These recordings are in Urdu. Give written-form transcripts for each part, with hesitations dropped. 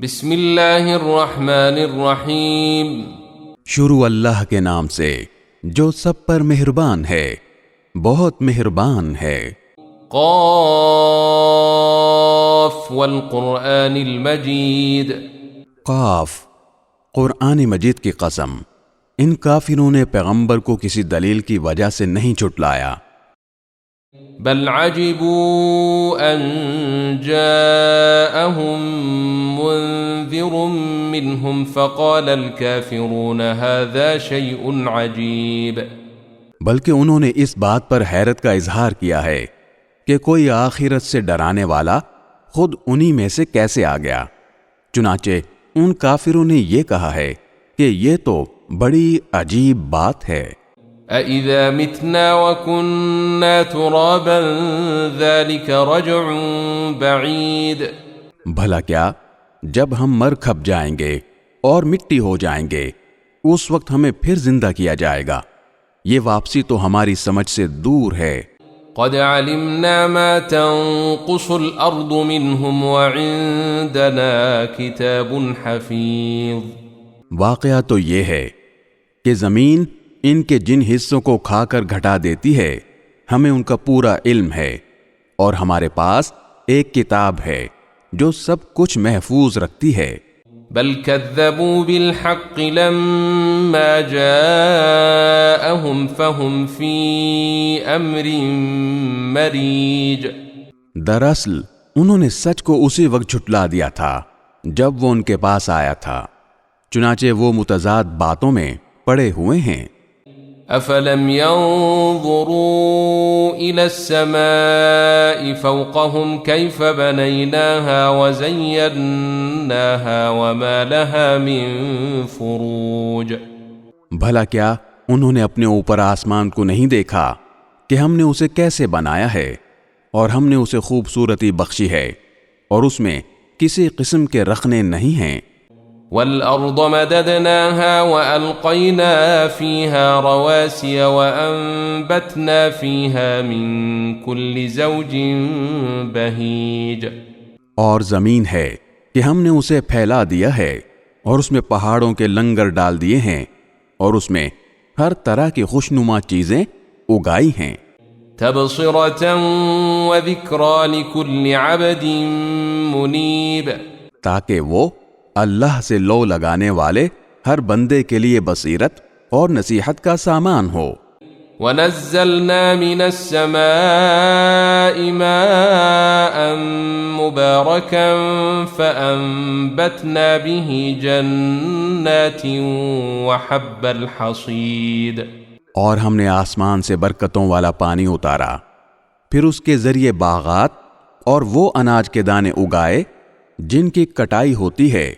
بسم اللہ الرحمن الرحیم۔ شروع اللہ کے نام سے جو سب پر مہربان ہے، بہت مہربان ہے۔ قاف والقرآن المجید۔ قاف، قرآن مجید کی قسم، ان کافروں نے پیغمبر کو کسی دلیل کی وجہ سے نہیں جھٹلایا۔ بل عجبوا ان جاءهم منذر منهم فقال الكافرون هذا شيء عجیب۔ بلکہ انہوں نے اس بات پر حیرت کا اظہار کیا ہے کہ کوئی آخرت سے ڈرانے والا خود انہی میں سے کیسے آ گیا۔ چنانچہ ان کافروں نے یہ کہا ہے کہ یہ تو بڑی عجیب بات ہے۔ أَإِذَا مِتْنَا وَكُنَّا تُرَابًا ذَلِكَ رَجْعٌ بَعِيدٌ۔ بھلا کیا جب ہم مر کھپ جائیں گے اور مٹی ہو جائیں گے، اس وقت ہمیں پھر زندہ کیا جائے گا، یہ واپسی تو ہماری سمجھ سے دور ہے۔ قَدْ عَلِمْنَا مَا تَنقُصُ الْأَرْضُ مِنْهُمْ وَعِندَنَا كِتَابٌ حَفِيظٌ۔ واقعہ تو یہ ہے کہ زمین ان کے جن حصوں کو کھا کر گھٹا دیتی ہے، ہمیں ان کا پورا علم ہے، اور ہمارے پاس ایک کتاب ہے جو سب کچھ محفوظ رکھتی ہے۔ بل كذبوا بالحق لما جاءهم فهم في امر مريج۔ دراصل انہوں نے سچ کو اسی وقت جھٹلا دیا تھا جب وہ ان کے پاس آیا تھا، چنانچہ وہ متضاد باتوں میں پڑے ہوئے ہیں۔ افلم ينظروا الى السماء فوقهم كيف بنيناها وزيناها وما لها من فروج۔ بھلا کیا انہوں نے اپنے اوپر آسمان کو نہیں دیکھا کہ ہم نے اسے کیسے بنایا ہے، اور ہم نے اسے خوبصورتی بخشی ہے، اور اس میں کسی قسم کے رخنے نہیں ہیں۔ والأرض مددناها وألقينا فيها رواسي وأنبتنا فيها من كل زوج بهيج۔ اور زمین ہے کہ ہم نے اسے پھیلا دیا ہے، اور اس میں پہاڑوں کے لنگر ڈال دیے ہیں، اور اس میں ہر طرح کی خوشنما چیزیں اگائی ہیں۔ تبصرة وذكرى لكل عبد منيب۔ تاکہ وہ اللہ سے لو لگانے والے ہر بندے کے لیے بصیرت اور نصیحت کا سامان ہو۔ وَنَزَّلْنَا مِنَ السَّمَاءِ مَاءً مُبَارَكًا فَأَنبَتْنَا بِهِ جَنَّاتٍ وَحَبَّ الْحَصِيدِ۔ اور ہم نے آسمان سے برکتوں والا پانی اتارا، پھر اس کے ذریعے باغات اور وہ اناج کے دانے اگائے جن کی کٹائی ہوتی ہے۔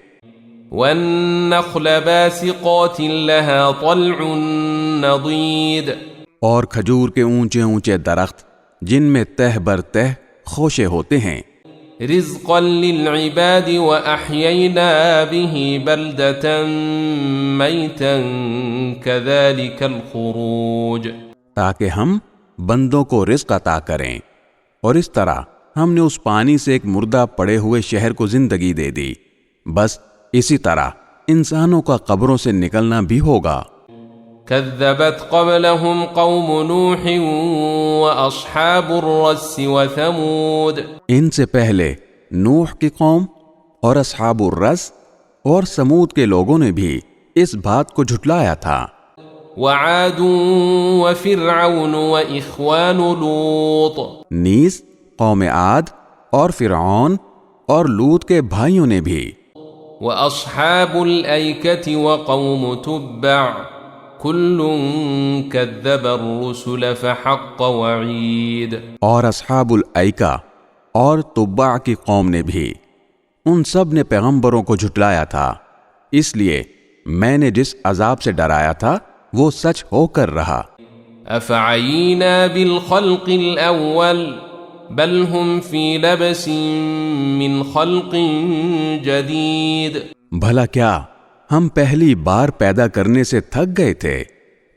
وَالنَّخْلَ بَاسِقَاتٍ لَهَا طَلْعٌ نَضِيدٌ۔ اور کھجور کے اونچے اونچے درخت جن میں تہ بر تہ خوشے ہوتے ہیں۔ رِزْقًا لِلْعِبَادِ وَأَحْيَيْنَا بِهِ بَلْدَةً مَيْتًا كَذَلِكَ الْخُرُوجُ۔ تاکہ ہم بندوں کو رزق عطا کریں، اور اس طرح ہم نے اس پانی سے ایک مردہ پڑے ہوئے شہر کو زندگی دے دی، بس اسی طرح انسانوں کا قبروں سے نکلنا بھی ہوگا۔ كذبت قبلهم قوم نوح وأصحاب الرس وثمود۔ ان سے پہلے نوح کی قوم اور اصحاب الرس اور سمود کے لوگوں نے بھی اس بات کو جھٹلایا تھا۔ وعاد وفرعون وإخوان لوط۔ نیز قوم عاد اور فرعون اور لوط کے بھائیوں نے بھی۔ وأصحاب الأيكة وقوم تبع كل كذب الرسل فحق وعید۔ اور اصحاب الایکہ اور تبع کی قوم نے بھی، ان سب نے پیغمبروں کو جھٹلایا تھا، اس لیے میں نے جس عذاب سے ڈرایا تھا وہ سچ ہو کر رہا۔ افعینا بالخلق الاول بل هم فی لبس من خلق جدید۔ بھلا کیا ہم پہلی بار پیدا کرنے سے تھک گئے تھے؟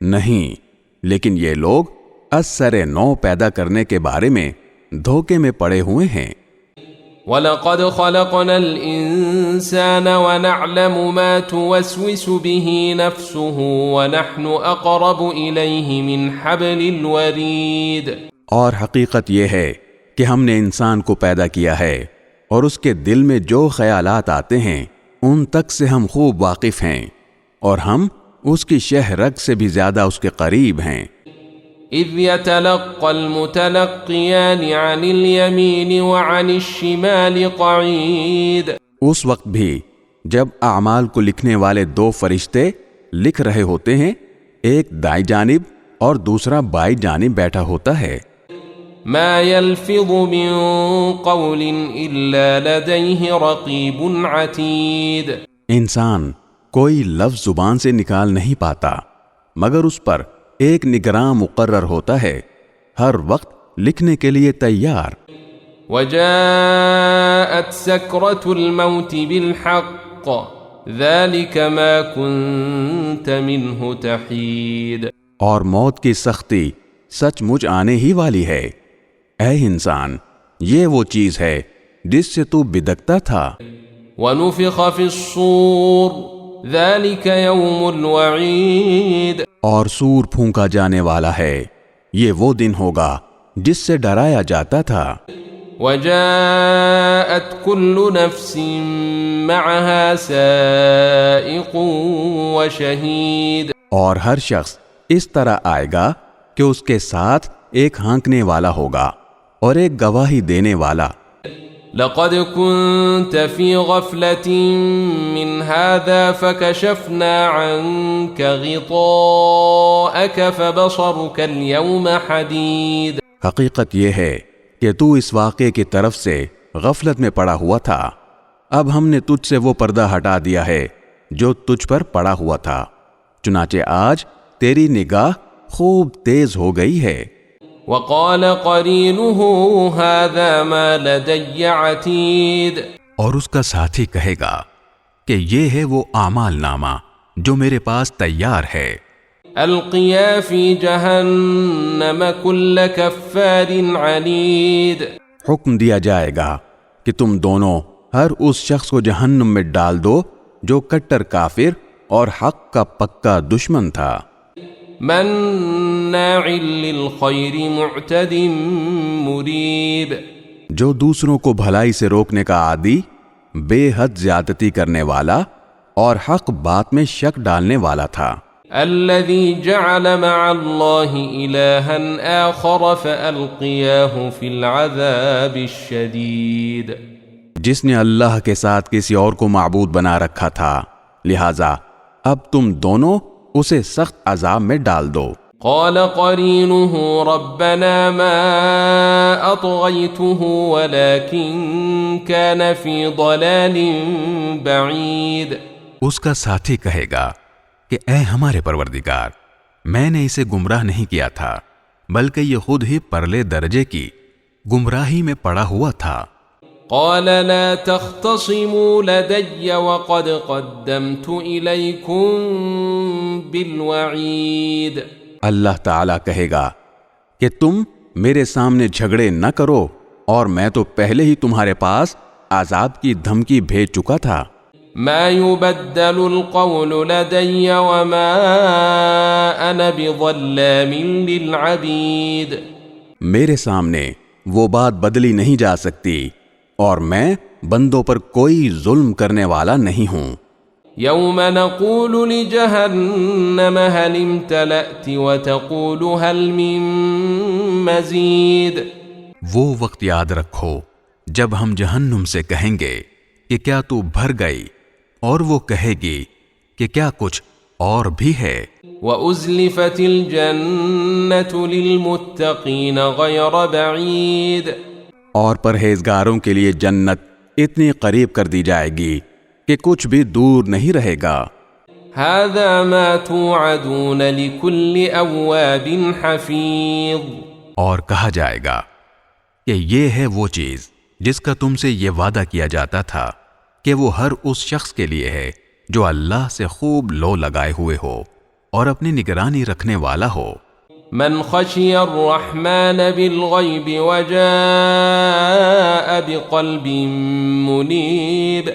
نہیں، لیکن یہ لوگ از سر نو پیدا کرنے کے بارے میں دھوکے میں پڑے ہوئے ہیں۔ وَلَقَدْ خَلَقْنَا الْإِنسَانَ وَنَعْلَمُ مَا تُوَسْوِسُ بِهِ نَفْسُهُ وَنَحْنُ أَقْرَبُ إِلَيْهِ مِنْ حَبْلِ الْوَرِيدِ۔ اور حقیقت یہ ہے کہ ہم نے انسان کو پیدا کیا ہے اور اس کے دل میں جو خیالات آتے ہیں ان تک سے ہم خوب واقف ہیں، اور ہم اس کی شہ رگ سے بھی زیادہ اس کے قریب ہیں۔ اذ يتلقى المتلقيان عن اليمين وعن الشمال قعيد۔ اس وقت بھی جب اعمال کو لکھنے والے دو فرشتے لکھ رہے ہوتے ہیں، ایک دائیں جانب اور دوسرا بائیں جانب بیٹھا ہوتا ہے۔ ما يلفظ من قول الا لديه رقيب عتيد۔ انسان کوئی لفظ زبان سے نکال نہیں پاتا مگر اس پر ایک نگراں مقرر ہوتا ہے، ہر وقت لکھنے کے لیے تیار۔ وجاءت سكرة الموت بالحق ذلك ما كنت منه تحيد۔ اور موت کی سختی سچ مچ آنے ہی والی ہے، اے انسان یہ وہ چیز ہے جس سے تو بدکتا تھا۔ ونفخ في الصور ذلك يوم الوعید۔ اور سور پھونکا جانے والا ہے، یہ وہ دن ہوگا جس سے ڈرایا جاتا تھا۔ وجاءت كل نفس معها سائق وشهيد۔ اور ہر شخص اس طرح آئے گا کہ اس کے ساتھ ایک ہانکنے والا ہوگا اور ایک گواہی دینے والا۔ لقد كنت في غفلة من هذا فكشفنا عنك غطاءك فبصرك اليوم حديد۔ حقیقت یہ ہے کہ تو اس واقعے کی طرف سے غفلت میں پڑا ہوا تھا، اب ہم نے تجھ سے وہ پردہ ہٹا دیا ہے جو تجھ پر پڑا ہوا تھا، چنانچہ آج تیری نگاہ خوب تیز ہو گئی ہے۔ وقال قرينه هذا ما لدي عتيد۔ اور اس کا ساتھی کہے گا کہ یہ ہے وہ اعمال نامہ جو میرے پاس تیار ہے۔ القيا في جهنم كل كفار عنيد۔ حکم دیا جائے گا کہ تم دونوں ہر اس شخص کو جہنم میں ڈال دو جو کٹر کافر اور حق کا پکا دشمن تھا۔ مناع للخير معتد مريب۔ جو دوسروں کو بھلائی سے روکنے کا عادی، بے حد زیادتی کرنے والا اور حق بات میں شک ڈالنے والا تھا۔ الذي جعل مع الله إلها آخر فألقياه في العذاب الشديد۔ جس نے اللہ کے ساتھ کسی اور کو معبود بنا رکھا تھا، لہذا اب تم دونوں اسے سخت عذاب میں ڈال دو۔ قال قرينه ربنا ما أطغيته ولكن كان في ضلال بعيد۔ اس کا ساتھی کہے گا کہ اے ہمارے پروردگار، میں نے اسے گمراہ نہیں کیا تھا بلکہ یہ خود ہی پرلے درجے کی گمراہی میں پڑا ہوا تھا۔ قال لا تختصموا لدي وقد قدمت إليكم بالوعید۔ اللہ تعالیٰ کہے گا کہ تم میرے سامنے جھگڑے نہ کرو، اور میں تو پہلے ہی تمہارے پاس عذاب کی دھمکی بھیج چکا تھا۔ ما يبدل القول لدي وما أنا بظلام للعبید۔ میرے سامنے وہ بات بدلی نہیں جا سکتی اور میں بندوں پر کوئی ظلم کرنے والا نہیں ہوں۔ يوم نقول لجهنم هل امتلأت وتقول هل من مزید۔ وہ وقت یاد رکھو جب ہم جہنم سے کہیں گے کہ کیا تو بھر گئی، اور وہ کہے گی کہ کیا کچھ اور بھی ہے۔ وَأُزْلِفَتِ الْجَنَّةُ لِلْمُتَّقِينَ غَيْرَ بَعِيدٍ۔ اور پرہیزگاروں کے لیے جنت اتنی قریب کر دی جائے گی کہ کچھ بھی دور نہیں رہے گا۔ هَذَا مَا تُوعَدُونَ لِكُلِّ أَوَّابٍ حَفِيظٍ۔ اور کہا جائے گا کہ یہ ہے وہ چیز جس کا تم سے یہ وعدہ کیا جاتا تھا کہ وہ ہر اس شخص کے لیے ہے جو اللہ سے خوب لو لگائے ہوئے ہو اور اپنی نگرانی رکھنے والا ہو۔ من خشي الرحمن بالغيب وجاء بقلب منيب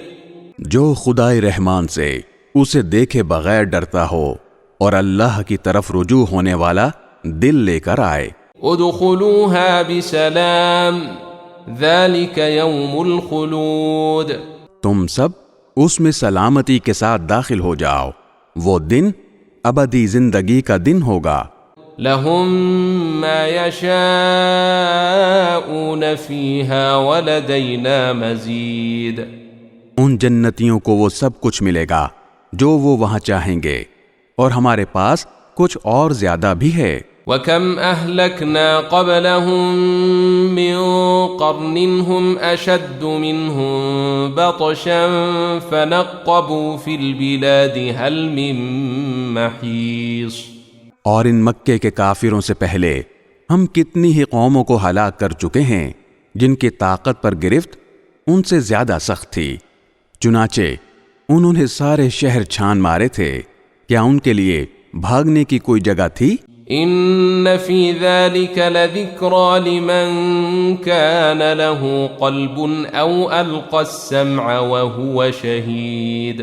جو خدائے رحمان سے اسے دیکھے بغیر ڈرتا ہو اور اللہ کی طرف رجوع ہونے والا دل لے کر آئے. ادخلوها بسلام ذلك يوم الخلود تم سب اس میں سلامتی کے ساتھ داخل ہو جاؤ، وہ دن ابدی زندگی کا دن ہوگا. لهم ما يشاءون فيها ولدينا مزيد ان جنتیوں کو وہ سب کچھ ملے گا جو وہ وہاں چاہیں گے، اور ہمارے پاس کچھ اور زیادہ بھی ہے. وَكَمْ أَهْلَكْنَا قَبْلَهُمْ مِنْ قَرْنٍ هُمْ أَشَدُّ مِنْهُمْ بَطْشًا فَنَقَّبُوا فِي الْبِلَادِ هَلْ مِنْ مَحِيصٍ اور ان مکے کے کافروں سے پہلے ہم کتنی ہی قوموں کو ہلاک کر چکے ہیں جن کی طاقت پر گرفت ان سے زیادہ سخت تھی، چنانچہ انہوں نے سارے شہر چھان مارے تھے. کیا ان کے لیے بھاگنے کی کوئی جگہ تھی؟ ان فی ذلک لذکرى لمن کان له قلب او القى السمع وهو شہید.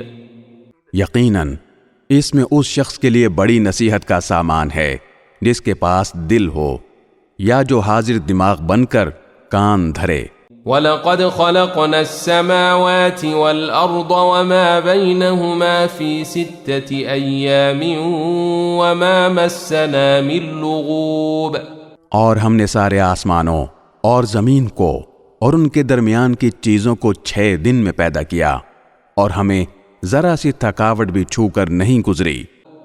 یقیناً اس میں اس شخص کے لیے بڑی نصیحت کا سامان ہے جس کے پاس دل ہو یا جو حاضر دماغ بن کر کان دھرے. وَلَقَدْ خَلَقْنَا السَّمَاوَاتِ وَالْأَرْضَ وَمَا بَيْنَهُمَا فِي 6 أَيَّامٍ وَمَا مَسَّنَا مِن لُغُوبٍ اور ہم نے سارے آسمانوں اور زمین کو اور ان کے درمیان کی چیزوں کو 6 دن میں پیدا کیا، اور ہمیں ذرا سی تھکاوٹ بھی چھو کر نہیں گزری.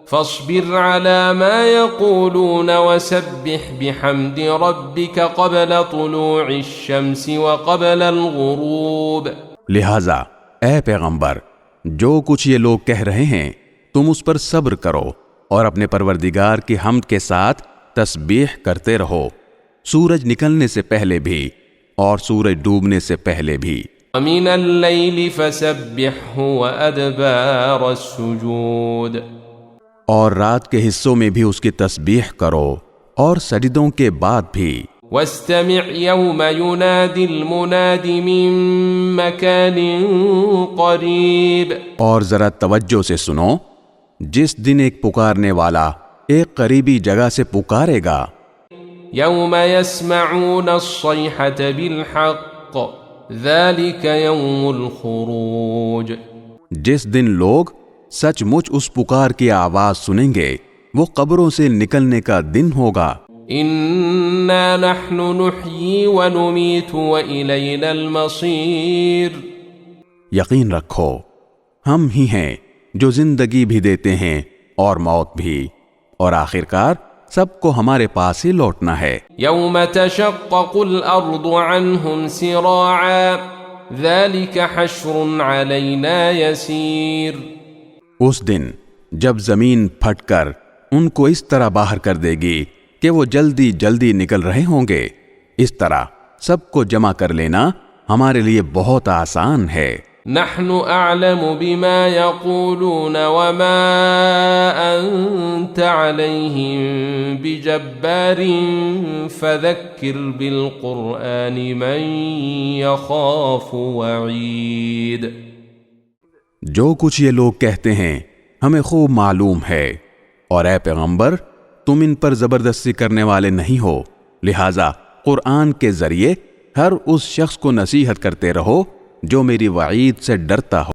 فاصبر على ما يقولون وسبح بحمد ربك قبل طلوع الشمس وقبل الغروب لہذا اے پیغمبر، جو کچھ یہ لوگ کہہ رہے ہیں تم اس پر صبر کرو اور اپنے پروردگار کی حمد کے ساتھ تسبیح کرتے رہو، سورج نکلنے سے پہلے بھی اور سورج ڈوبنے سے پہلے بھی. ومن الليل فسبحه وأدبار السجود اور رات کے حصوں میں بھی اس کی تسبیح کرو اور سجدوں کے بعد بھی. واستمع يوم ينادي المناد من مكان قريب اور ذرا توجہ سے سنو جس دن ایک پکارنے والا ایک قریبی جگہ سے پکارے گا. يوم يسمعون الصيحة بالحق ذلك يوم الخروج جس دن لوگ سچ مچ اس پکار کی آواز سنیں گے وہ قبروں سے نکلنے کا دن ہوگا. انا نحن نحيي ونميت وإلينا المصير یقین رکھو ہم ہی ہیں جو زندگی بھی دیتے ہیں اور موت بھی، اور آخرکار سب کو ہمارے پاس ہی لوٹنا ہے. يوم تشقق الأرض عنهم سراعا ذلك حشر علينا يسير اس دن جب زمین پھٹ کر ان کو اس طرح باہر کر دے گی کہ وہ جلدی جلدی نکل رہے ہوں گے، اس طرح سب کو جمع کر لینا ہمارے لیے بہت آسان ہے. نحن اعلم بما يقولون وما انت عليهم بجبار فذكر بالقرآن من يخاف وعيد جو کچھ یہ لوگ کہتے ہیں ہمیں خوب معلوم ہے، اور اے پیغمبر تم ان پر زبردستی کرنے والے نہیں ہو، لہٰذا قرآن کے ذریعے ہر اس شخص کو نصیحت کرتے رہو جو میری وعید سے ڈرتا ہو.